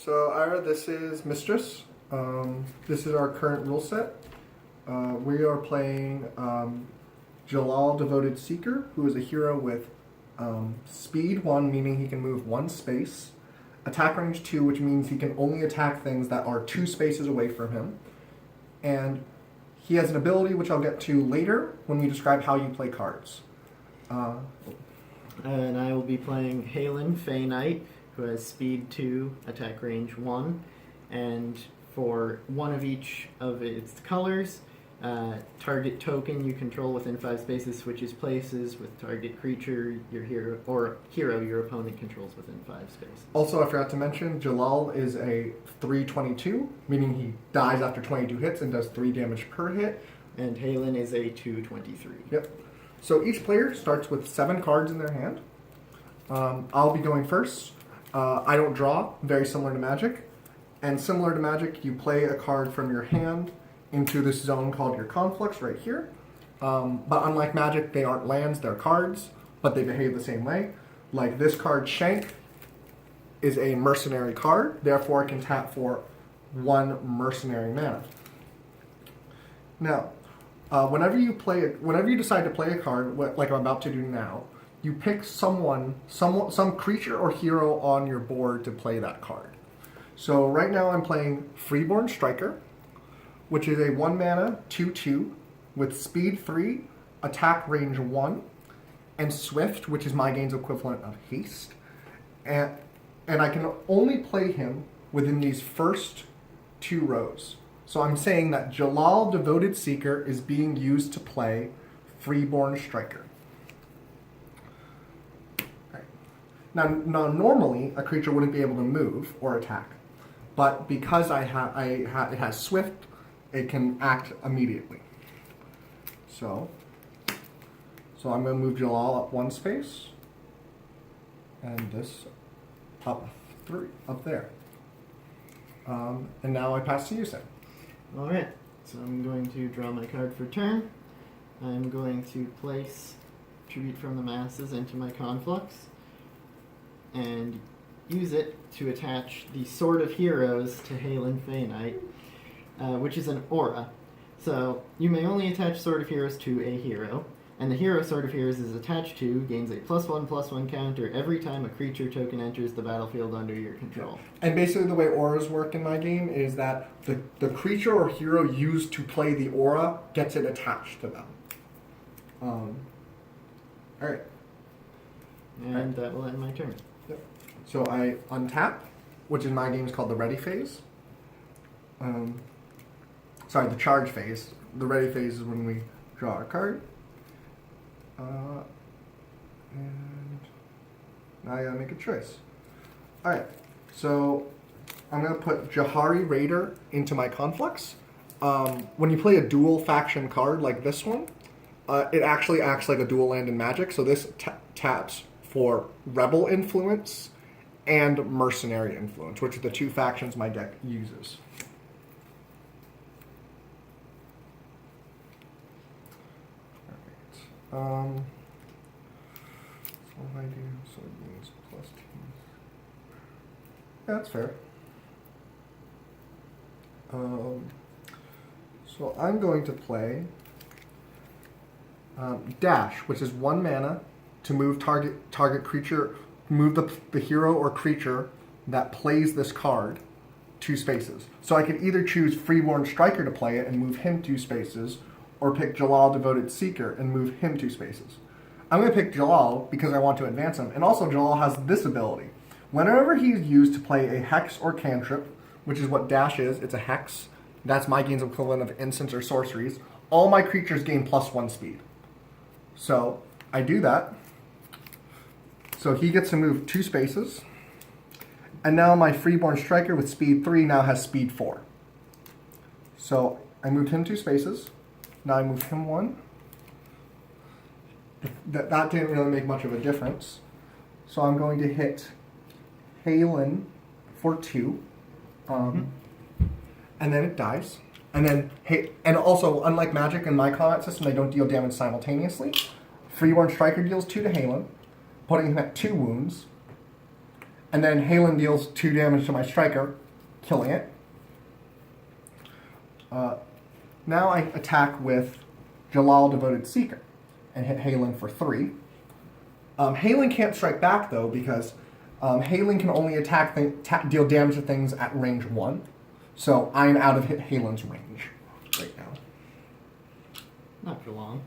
So Ira, this is Mystras. This is our current rule set. We are playing Jalal, Devoted Seeker, who is a hero with speed 1, meaning he can move 1 space, attack range 2, which means he can only attack things that are 2 spaces away from him, and he has an ability which I'll get to later when we describe how you play cards. And I will be playing Halen, Fey Knight, who has speed 2, attack range 1, and for one of each of its colors, target token you control within 5 spaces switches places with target creature your hero your opponent controls within 5 spaces. Also, I forgot to mention, Jalal is a 3/22, meaning he dies after 22 hits and does 3 damage per hit. And Halen is a 2/23. Yep. So each player starts with 7 cards in their hand. I'll be going first. I don't draw, very similar to Magic. And similar to Magic, you play a card from your hand into this zone called your conflicts right here. But unlike Magic, they aren't lands, they're cards, but they behave the same way. Like this card, Shank, is a mercenary card, therefore it can tap for 1 mercenary mana. Now, whenever you decide to play a card, like I'm about to do now, you pick some creature or hero on your board to play that card. So right now I'm playing Freeborn Striker, which is a 1 mana 2/2 with speed 3, attack range 1, and Swift, which is my game's equivalent of haste. And I can only play him within these first 2 rows. So I'm saying that Jalal, Devoted Seeker, is being used to play Freeborn Striker. Right. Now, normally, a creature wouldn't be able to move or attack. But because it has Swift, it can act immediately. So I'm going to move Jalal up 1 space, and this up 3, up there. And now I pass to you, Sam. Alright, so I'm going to draw my card for turn. I'm going to place Tribute from the Masses into my conflicts and use it to attach the Sword of Heroes to Halen Fey Knight, which is an aura. So you may only attach Sword of Heroes to a hero, and the hero Sword of Heroes is attached to gains a +1/+1 counter every time a creature token enters the battlefield under your control. And basically the way auras work in my game is that the creature or hero used to play the aura gets it attached to them. Alright. And that will end my turn. Yep. So I untap, which in my game is called the ready phase. Sorry, the charge phase. The ready phase is when we draw a card. And now I gotta make a choice. Alright, so I'm gonna put Jahari Raider into my conflicts. When you play a dual faction card like this one, it actually acts like a dual land in Magic, so this taps for Rebel Influence and Mercenary Influence, which are the 2 factions my deck uses. Alright. So what do I do? So it means +2. Yeah, that's fair. So I'm going to play Dash, which is 1 mana to move target creature, move the hero or creature that plays this card 2 spaces. So I could either choose Freeborn Striker to play it and move him 2 spaces, or pick Jalal, Devoted Seeker, and move him 2 spaces. I'm going to pick Jalal because I want to advance him, and also Jalal has this ability. Whenever he's used to play a hex or cantrip, which is what Dash is, it's a hex, that's my game's equivalent of instants or sorceries, all my creatures gain +1 speed. So I do that. So he gets to move 2 spaces, and now my Freeborn Striker with speed 3 now has speed 4. So I moved him 2 spaces. Now I move him 1. That didn't really make much of a difference. So I'm going to hit Halen for 2. And then it dies. And also, unlike Magic and my combat system, they don't deal damage simultaneously. Freeborn Striker deals 2 to Halen, putting him at 2 wounds. And then Halen deals 2 damage to my striker, killing it. Now I attack with Jalal, Devoted Seeker, and hit Halen for 3. Halen can't strike back, though, because Halen can only deal damage to things at range 1. So I'm out of Halen's range right now. Not for long.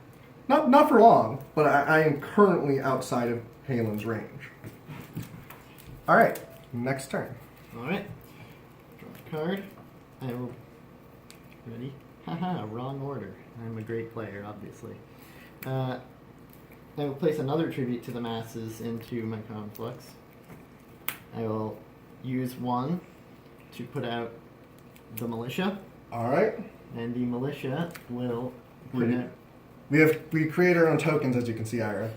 Not for long, but I am currently outside of Halen's range. Alright, next turn. Alright. Draw a card. I will... Ready? Haha, wrong order. I'm a great player, obviously. I will place another tribute to the masses into my conflux. I will use 1 to put out the militia. Alright. And the militia will bring out... We create our own tokens, as you can see, Ira.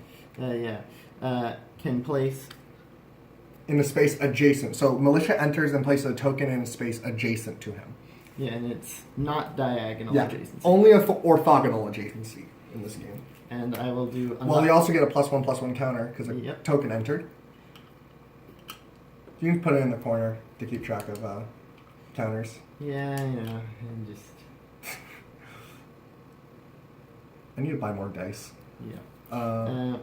Can place... in the space adjacent. So militia enters and places a token in a space adjacent to him. Yeah, and it's not diagonal adjacency. Only orthogonal adjacency in this game. And I will do... Well, you also get a +1/+1 counter because a token entered. You can put it in the corner to keep track of counters. Yeah, and just... I need to buy more dice. Yeah.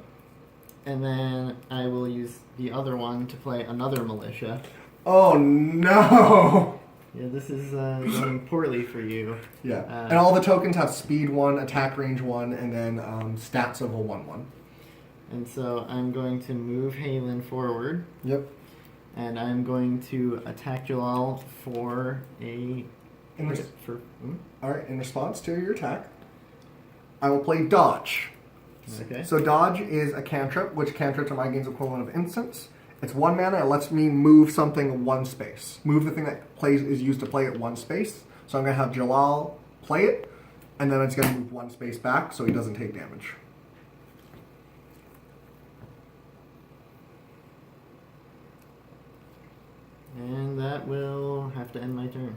And then I will use the other one to play another militia. Oh no! Yeah, this is going poorly for you. Yeah. And all the tokens have speed 1, attack range 1, and then stats of a 1/1. And so I'm going to move Halen forward. Yep. And I'm going to attack Jalal for a... Alright, in response to your attack, I will play Dodge. Okay. So Dodge is a cantrip, which cantrips are my game's equivalent of instants. It's 1 mana. It lets me move something 1 space. Move the thing that is used to play it 1 space. So I'm going to have Jalal play it, and then it's going to move 1 space back so he doesn't take damage. And that will have to end my turn.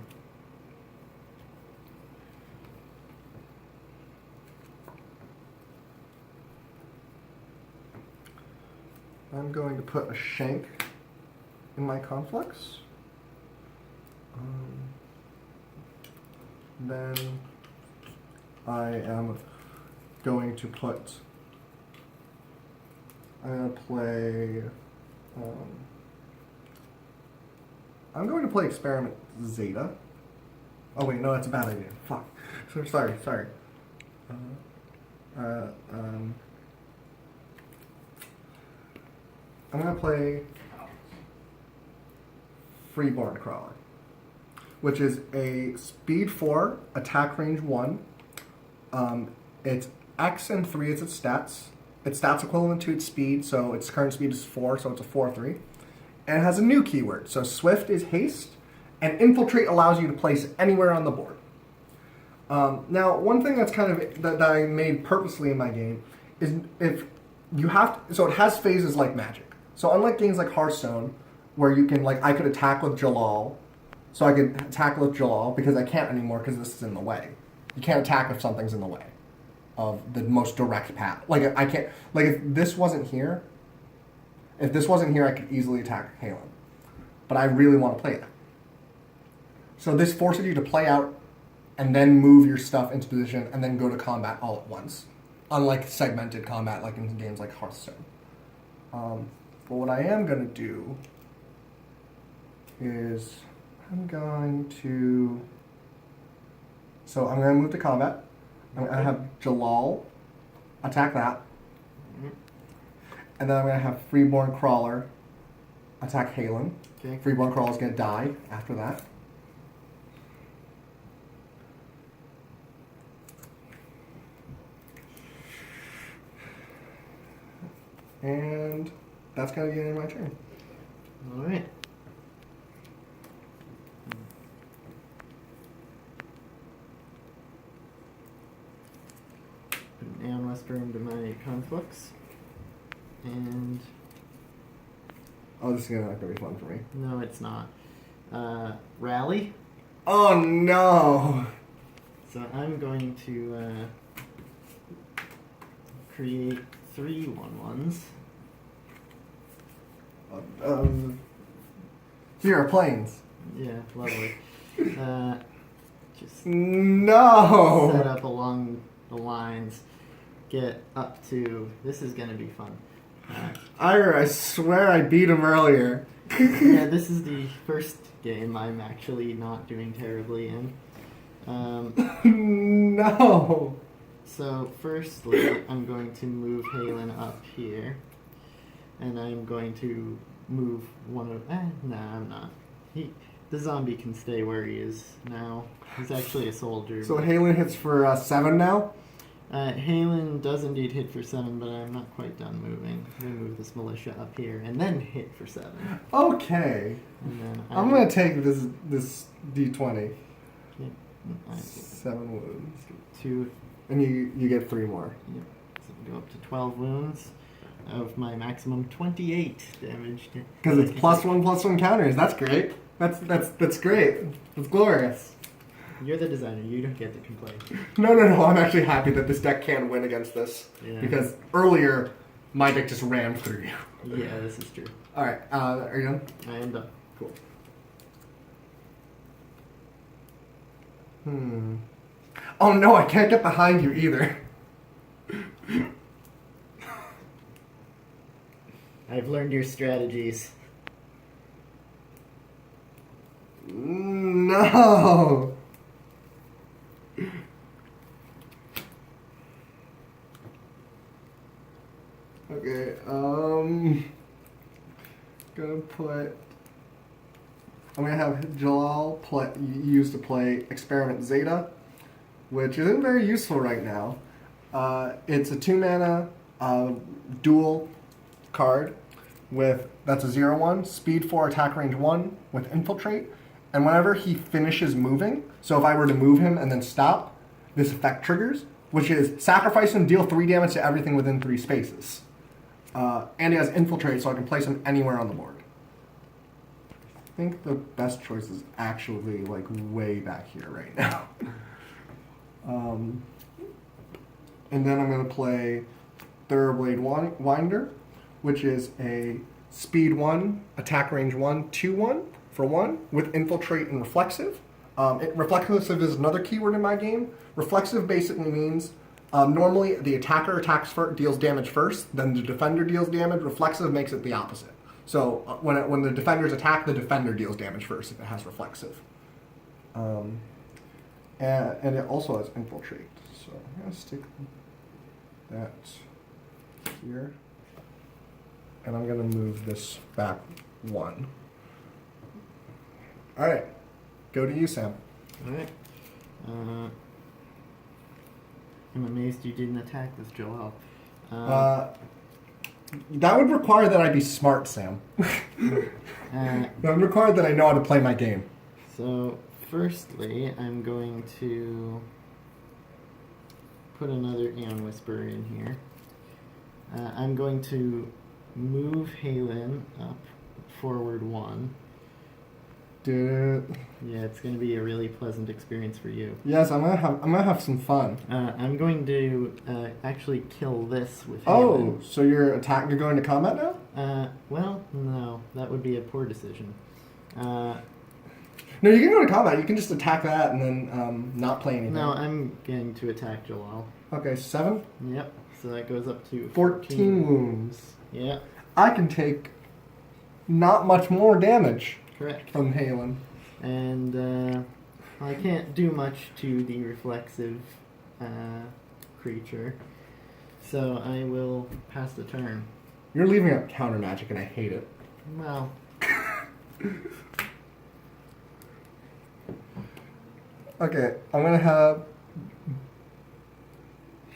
I'm going to put a shank in my conflux. Then I am going to put... I'm going to play... I'm going to play Experiment Zeta. Oh wait, no, that's a bad idea. Fuck. Sorry. I'm going to play Freeborn Crawler, which is a speed 4, attack range 1. It's X and 3 is its stats. Its stats equivalent to its speed, so its current speed is 4, so it's a 4/3. And it has a new keyword. So Swift is haste, and Infiltrate allows you to place anywhere on the board. Now, one thing that's kind of that I made purposely in my game is if you have to, so it has phases like Magic. So unlike games like Hearthstone, where you can I could attack with Jalal, so I could attack with Jalal because I can't anymore because this is in the way. You can't attack if something's in the way of the most direct path. I can't if this wasn't here. If this wasn't here, I could easily attack Halen. But I really want to play that. So this forces you to play out and then move your stuff into position and then go to combat all at once. Unlike segmented combat like in games like Hearthstone. But what I am going to do is I'm going to move to combat. I'm going to have Jalal attack that. And then I'm going to have Freeborn Crawler attack Halen. Okay. Freeborn Crawler is going to die after that. And that's going to be the end of my turn. All right. Put an Aeon Whisper into my conflux. And... Oh, this is not going to be fun for me. No, it's not. Rally. Oh, no! So I'm going to create 3 1/1s. Zero planes. Yeah, lovely. Just No. set up along the lines. Get up to. This is gonna be fun. Ira, I swear I beat him earlier. Yeah, this is the first game I'm actually not doing terribly in. No. So, firstly, I'm going to move Halen up here. And I'm going to move one of... nah, I'm not. The zombie can stay where he is now. He's actually a soldier. So Halen hits for 7 now? Halen does indeed hit for 7, but I'm not quite done moving. I'm going to move this militia up here and then hit for 7. Okay. And then I'm going to take this D20. Yeah, 7 wounds. 2. And you get 3 more. Yep. So go up to 12 wounds of my maximum 28 damage. Because it's +1/+1 counters. That's great. That's great. That's glorious. You're the designer. You don't get to complain. No. I'm actually happy that this deck can win against this. Yeah. Because earlier, my deck just rammed through you. Yeah, this is true. Alright, are you done? I am done. Cool. Oh no, I can't get behind you either. I've learned your strategies. No. Okay, I'm gonna have Jalal use to play Experiment Zeta, which isn't very useful right now. It's a 2-mana dual card that's a 0/1, speed 4, attack range 1 with infiltrate, and whenever he finishes moving, so if I were to move him and then stop, this effect triggers, which is sacrifice him, deal 3 damage to everything within 3 spaces. And he has infiltrate, so I can place him anywhere on the board. I think the best choice is actually like way back here right now. And then I'm going to play Thoroughblade Winder, which is a speed 1, attack range 1, 2/1 for 1 with infiltrate and reflexive. Reflexive is another keyword in my game. Reflexive basically means normally the attacker attacks first, deals damage first, then the defender deals damage. Reflexive makes it the opposite. So when the defenders attack, the defender deals damage first if it has reflexive. And it also has infiltrate. So I'm going to stick that here. And I'm going to move this back 1. All right. Go to you, Sam. Alright. I'm amazed you didn't attack with Joel. That would require that I be smart, Sam. That would require that I know how to play my game. So, firstly, I'm going to put another Aeon Whisperer in here. I'm going to move Halen up forward 1. Dude. Yeah, it's going to be a really pleasant experience for you. Yes, I'm gonna have some fun. I'm going to actually kill this with Oh, Halen. so you're going to combat now? Well, no, that would be a poor decision. No, you can go to combat. You can just attack that and then not play anything. No, I'm going to attack Jalal. Okay, 7. Yep. So that goes up to 14 wounds. Yeah. I can take not much more damage. Correct. From Halen. And I can't do much to the reflexive creature, so I will pass the turn. You're leaving out counter magic, and I hate it. Well. Okay, I'm gonna have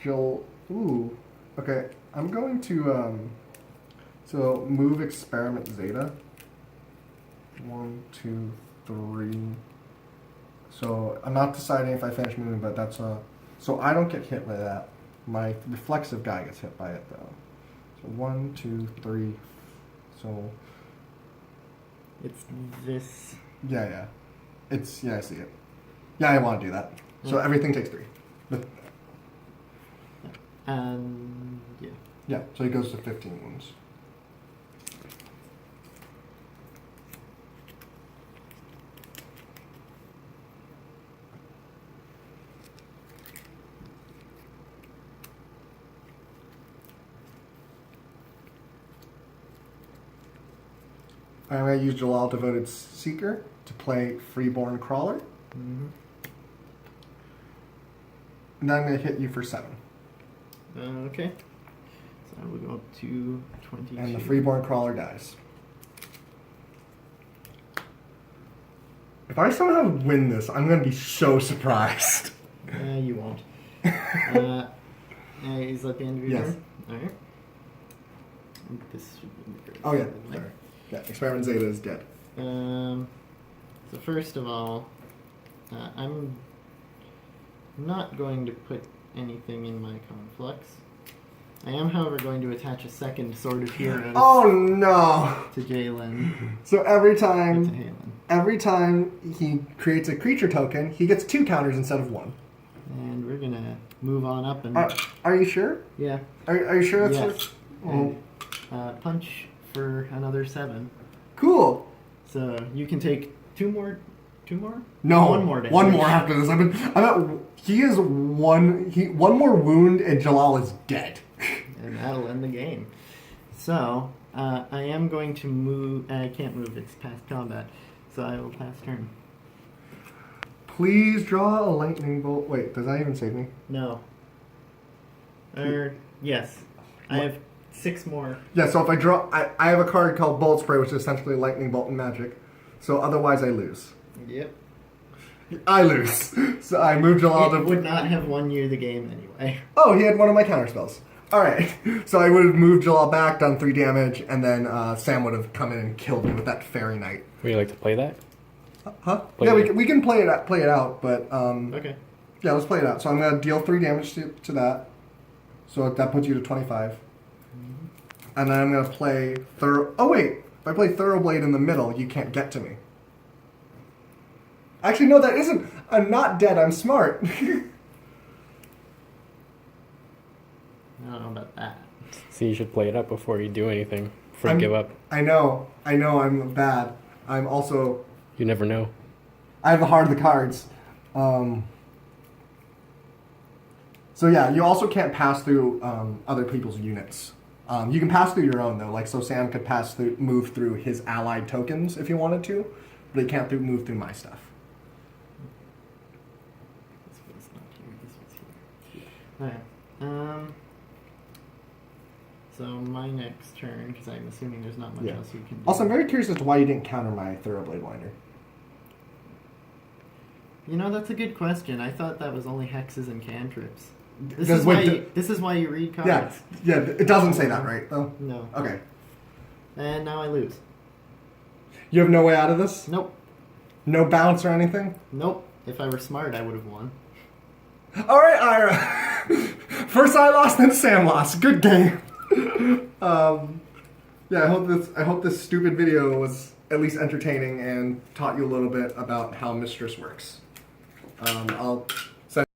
Joel. Ooh. Okay, I'm going to so move Experiment Zeta. 1, 2, 3. So I'm not deciding if I finish moving, but that's so I don't get hit by that. My reflexive guy gets hit by it though. So 1, 2, 3. So It's this. yeah. I see it. Yeah, I want to do that. So everything takes 3. Yeah. Yeah, so he goes to 15 wounds. I'm going to use Jalal Devoted Seeker to play Freeborn Crawler. Mm-hmm. And then I'm going to hit you for 7. Okay. So I will go up to 22. And the Freeborn Crawler dies. If I somehow win this, I'm going to be so surprised. You won't. Is that the end of your Yes. turn? Alright. This should be the first. Oh, yeah. Sorry. Yeah, Experiment Zeta is dead. So first of all, I'm not going to put anything in my conflux. I am, however, going to attach a second Sword of Heroes Oh, no! to Jalen. So every To time... Halen. Every time he creates a creature token, he gets 2 counters instead of 1. And we're gonna move on up and Are you sure? yeah. Are you sure that's Yes. Oh, And, punch for another 7. cool. So you can take 2 more. 2 more? No, One more damage. One more after this. I'm at, he is one more wound and Jalal is dead. And that'll end the game. So I am going to move. I can't move. It's past combat. So I will pass turn. Please draw a lightning bolt. Wait, does that even save me? No. Yes. I have 6 more. Yeah, so if I draw... I have a card called Bolt Spray, which is essentially lightning bolt and magic. So otherwise I lose. Yep. I lose. So I move Jalal It to... would not have won you the game anyway. Oh, he had one of my counter spells. Alright. So I would have moved Jalal back, done 3 damage, and then Sam would have come in and killed me with that Fairy Knight. Would you like to play that? Huh? Play Yeah, it. we can play it out, but... Okay. Yeah, let's play it out. So I'm going to deal 3 damage to that. So that puts you to 25. And then I'm going to play Oh, wait. If I play Thoroughblade in the middle, you can't get to me. Actually, no, that isn't... I'm not dead. I'm smart. I don't know about that. So you should play it up before you do anything. Before you give up. I know. I'm bad. I'm also... You never know. I have the heart of the cards. So yeah, you also can't pass through other people's units. You can pass through your own though. Like so, Sam could move through his allied tokens if he wanted to, but he can't move through my stuff. This one's not here. This one's here. Alright. So my next turn, because I'm assuming there's not much Yeah. else you can do. Also, I'm very curious as to why you didn't counter my Thoroughblade Winder. You know, that's a good question. I thought that was only hexes and cantrips. This Does- is wait, why. d- This is why you read cards. Yeah, it doesn't say that, right? Though. No. Okay. And now I lose. You have no way out of this? Nope. No bounce or anything? Nope. If I were smart, I would have won. Alright, Ira. First I lost, then Sam lost. Good game. Yeah, I hope this stupid video was at least entertaining and taught you a little bit about how Mystras works. I'll